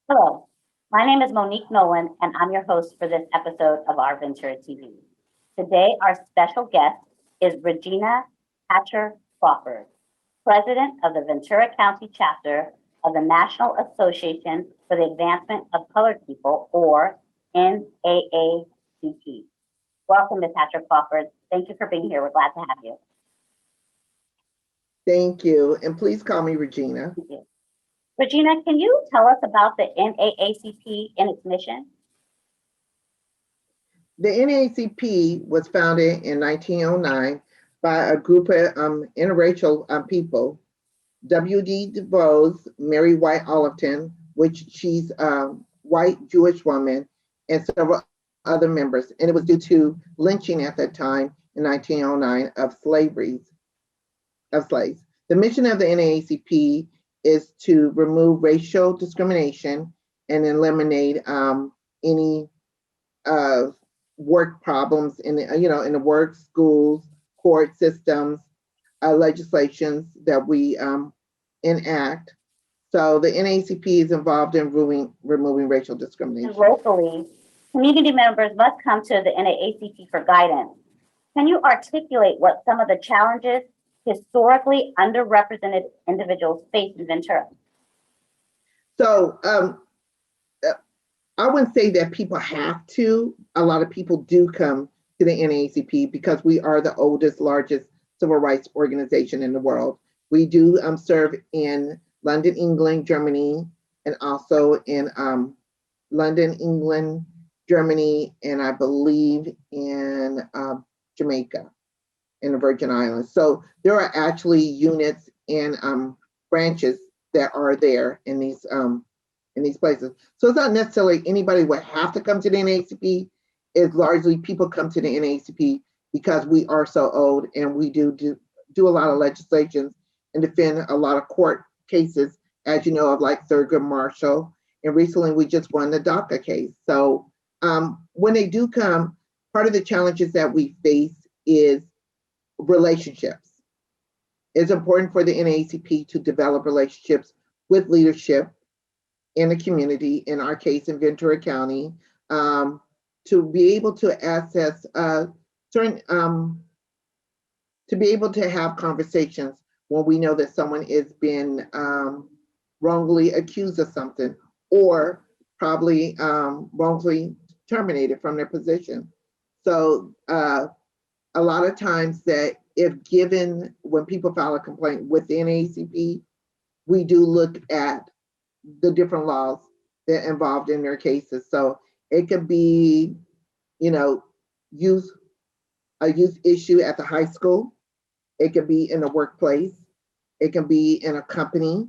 Hello, my name is Monique Nowlin, and I'm your host for this episode of Our Ventura TV. Today, our special guest is Regina Crawford, President of the Ventura County chapter of the National Association for the Advancement of Colored People, or NAACP. Welcome, Ms. Hatcher Crawford. Thank you for being here. We're glad to have you. Thank you. And please call me Regina. Thank you. Regina, can you tell us about the NAACP and its mission? The NAACP was founded in 1909 by a group of interracial people, W.D. Du Bois, Mary White Oliveton, which she's a white Jewish woman, and several other members. And it was due to lynching at that time in 1909 of slaves. The mission of the NAACP is to remove racial discrimination and eliminate any work problems in the work, schools, court systems, legislations that we enact. So the NAACP is involved in removing racial discrimination. And locally, community members must come to the NAACP for guidance. Can you articulate what some of the challenges historically underrepresented individuals face in Ventura? So I wouldn't say that people have to. A lot of people do come to the NAACP because we are the oldest, largest civil rights organization in the world. We do serve in London, England, Germany, and also in London, England, Germany, and I believe in Jamaica, in the Virgin Islands. So there are actually units and branches that are there in these places. So it's not necessarily anybody would have to come to the NAACP. It's largely people come to the NAACP because we are so old and we do a lot of legislations and defend a lot of court cases, as you know, of like Thurgood Marshall. And recently we just won the DACA case. So when they do come, part of the challenges that we face is relationships. It's important for the NAACP to develop relationships with leadership in the community, in our case in Ventura County, to be able to access certain, to be able to have conversations when we know that someone is being wrongly accused of something or probably wrongfully terminated from their position. So a lot of times that if given, when people file a complaint with the NAACP, we do look at the different laws that are involved in their cases. So it could be, a youth issue at the high school. It could be in a workplace. It can be in a company.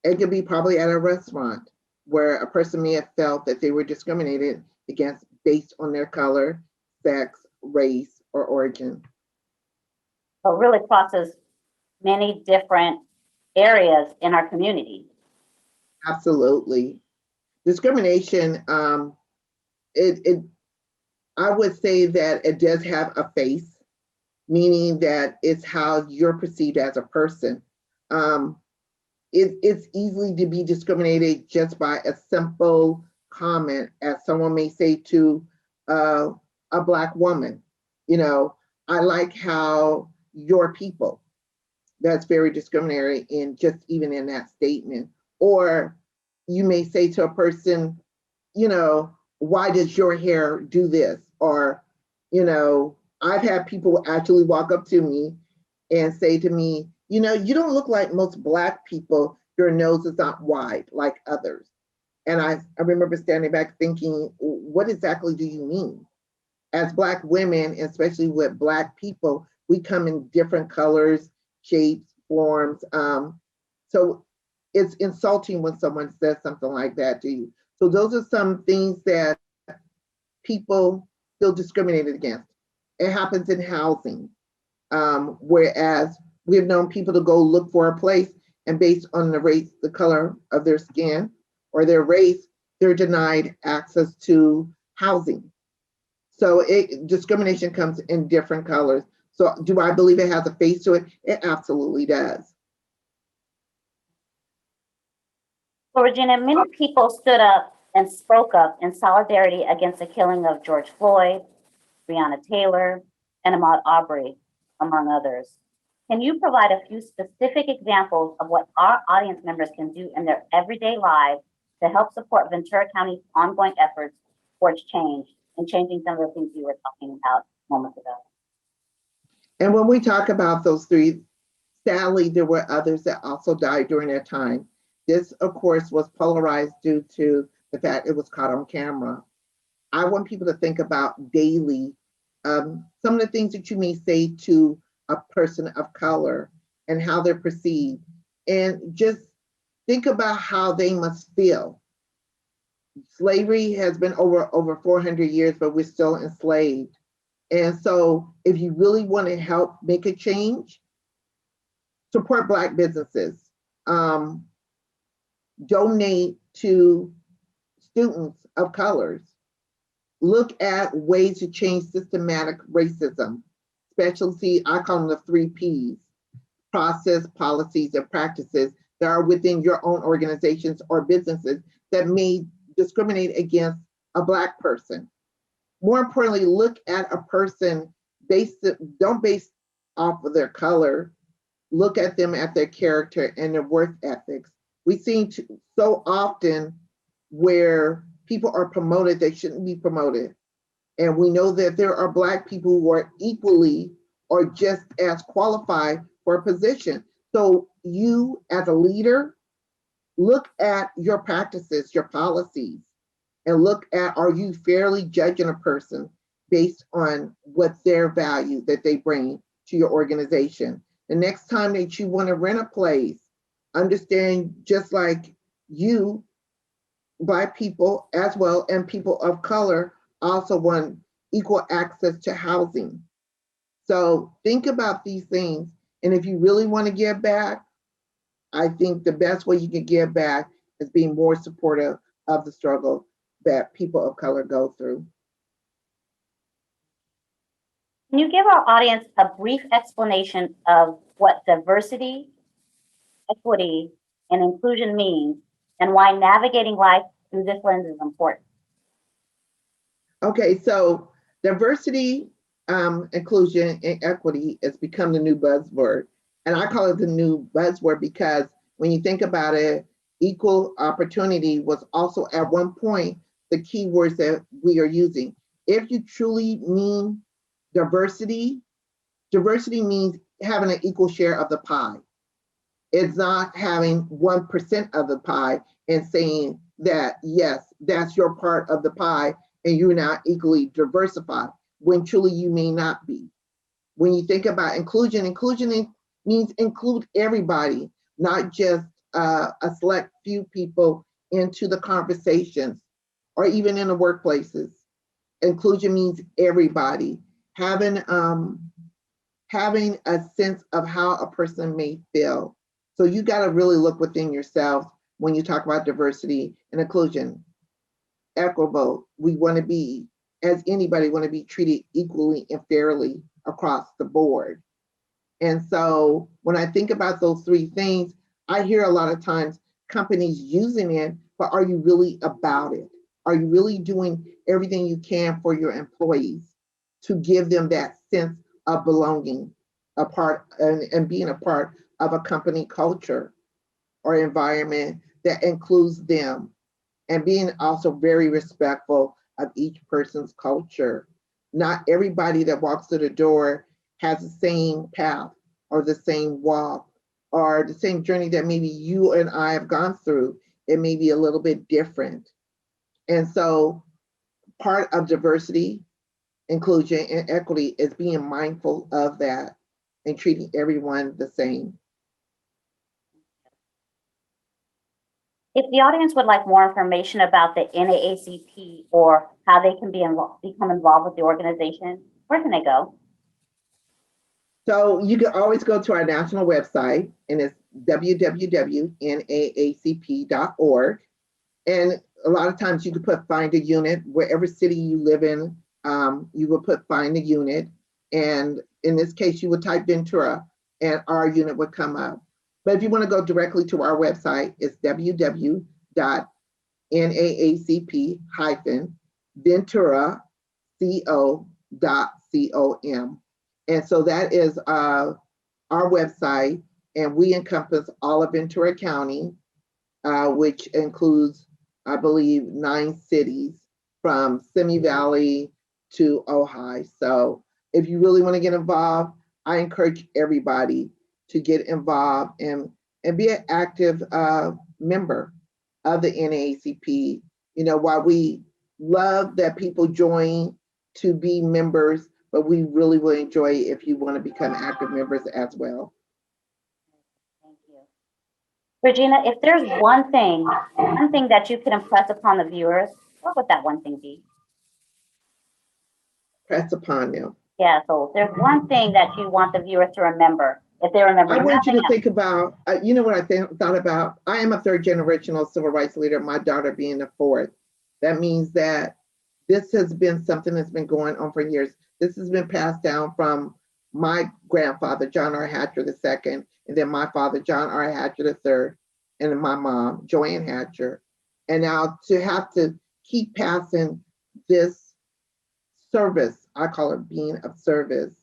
It could be probably at a restaurant where a person may have felt that they were discriminated against based on their color, sex, race, or origin. So it really crosses many different areas in our community. Absolutely. Discrimination, I would say that it does have a face, meaning that it's how you're perceived as a person. It's easily to be discriminated just by a simple comment, as someone may say to a Black woman, I like how your people. That's very discriminatory in just even in that statement. Or you may say to a person, why does your hair do this? Or, I've had people actually walk up to me and say to me, you don't look like most Black people. Your nose is not wide like others. And I remember standing back thinking, what exactly do you mean? As Black women, especially with Black people, we come in different colors, shapes, forms. So it's insulting when someone says something like that to you. So those are some things that people feel discriminated against. It happens in housing, whereas we have known people to go look for a place and based on the race, the color of their skin or their race, they're denied access to housing. So discrimination comes in different colors. So do I believe it has a face to it? It absolutely does. So Regina, many people stood up and spoke up in solidarity against the killing of George Floyd, Breonna Taylor, and Ahmaud Arbery, among others. Can you provide a few specific examples of what our audience members can do in their everyday lives to help support Ventura County's ongoing efforts towards change and changing some of the things you were talking about moments ago? And when we talk about those three, sadly, there were others that also died during that time. This, of course, was polarized due to the fact it was caught on camera. I want people to think about daily some of the things that you may say to a person of color and how they're perceived. And just think about how they must feel. Slavery has been over 400 years, but we're still enslaved. And so if you really want to help make a change, support Black businesses, donate to students of colors, look at ways to change systematic racism, especially, I call them the 3 Ps, process, policies, and practices that are within your own organizations or businesses that may discriminate against a Black person. More importantly, look at a person, don't base off of their color, look at them at their character and their work ethics. We see so often where people are promoted, they shouldn't be promoted. And we know that there are Black people who are equally or just as qualified for a position. So you as a leader, look at your practices, your policies, and look at, are you fairly judging a person based on what their value that they bring to your organization? The next time that you want to rent a place, understand just like you, Black people as well, and people of color also want equal access to housing. So think about these things. And if you really want to give back, I think the best way you can give back is being more supportive of the struggle that people of color go through. Can you give our audience a brief explanation of what diversity, equity, and inclusion means and why navigating life through this lens is important? Okay, so diversity, inclusion, and equity has become the new buzzword. And I call it the new buzzword because when you think about it, equal opportunity was also at one point the keywords that we are using. If you truly mean diversity, diversity means having an equal share of the pie. It's not having 1% of the pie and saying that, yes, that's your part of the pie and you're not equally diversified, when truly you may not be. When you think about inclusion, inclusion means include everybody, not just a select few people into the conversations or even in the workplaces. Inclusion means everybody. Having a sense of how a person may feel. So you got to really look within yourself when you talk about diversity and inclusion. Equitable, we want to be, as anybody, want to be treated equally and fairly across the board. And so when I think about those 3 things, I hear a lot of times companies using it, but are you really about it? Are you really doing everything you can for your employees to give them that sense of belonging, a part and being a part of a company culture or environment that includes them, and being also very respectful of each person's culture. Not everybody that walks through the door has the same path or the same walk or the same journey that maybe you and I have gone through. It may be a little bit different. And so part of diversity, inclusion, and equity is being mindful of that and treating everyone the same. If the audience would like more information about the NAACP or how they can become involved with the organization, where can they go? So you can always go to our national website, and it's www.naacp.org. And a lot of times you can put find a unit, wherever city you live in, you will put find a unit. And in this case, you would type Ventura and our unit would come up. But if you want to go directly to our website, it's www.naacp.org. naacp-ventura.co.com. And so that is our website, and we encompass all of Ventura County, which includes, I believe, 9 cities from Simi Valley to Ojai. So if you really want to get involved, I encourage everybody to get involved and be an active member of the NAACP. You know, while we love that people join to be members, but we really will enjoy it if you want to become active members as well. Thank you. Regina, if there's one thing that you could impress upon the viewers, what would that one thing be? Press upon them. Yeah, so if there's one thing that you want the viewers to remember, if they remember I want you nothing to think about, you know what I thought about? I am a 3rd generational civil rights leader, my daughter being the 4th. That means that this has been something that's been going on for years. This has been passed down from my grandfather, John R. Hatcher II, and then my father, John R. Hatcher III, and then my mom, Joanne Hatcher. And now to have to keep passing this service, I call it being of service,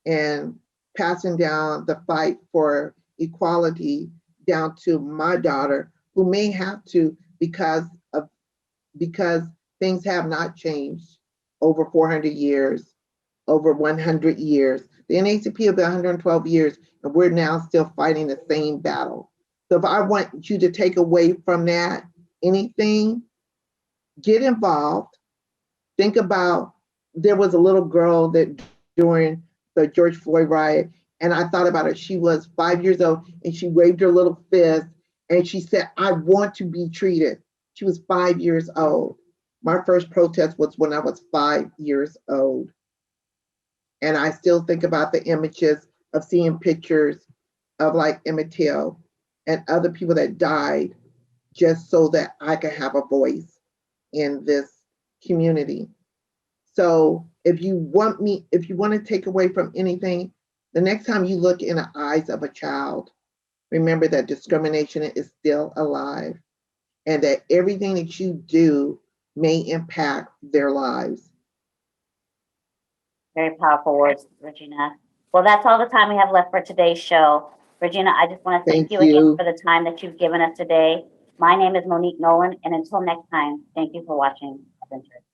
and passing down the fight for equality down to my daughter, who may have to because things have not changed over 400 years, over 100 years. The NAACP will be 112 years, and we're now still fighting the same battle. So if I want you to take away from that anything, get involved. Think about, there was a little girl that during the George Floyd riot, and I thought about it. She was 5 years old, and she waved her little fist, and she said, "I want to be treated." She was 5 years old. My first protest was when I was 5 years old. And I still think about the images of seeing pictures of like Emmett Till and other people that died just so that I could have a voice in this community. So if you want to take away from anything, the next time you look in the eyes of a child, remember that discrimination is still alive, and that everything that you do may impact their lives. Very powerful words, Regina. Well, that's all the time we have left for today's show. Regina, I just want to thank you again for the time that you've given us today. My name is Monique Nowlin, and until next time, thank you for watching OurVentura.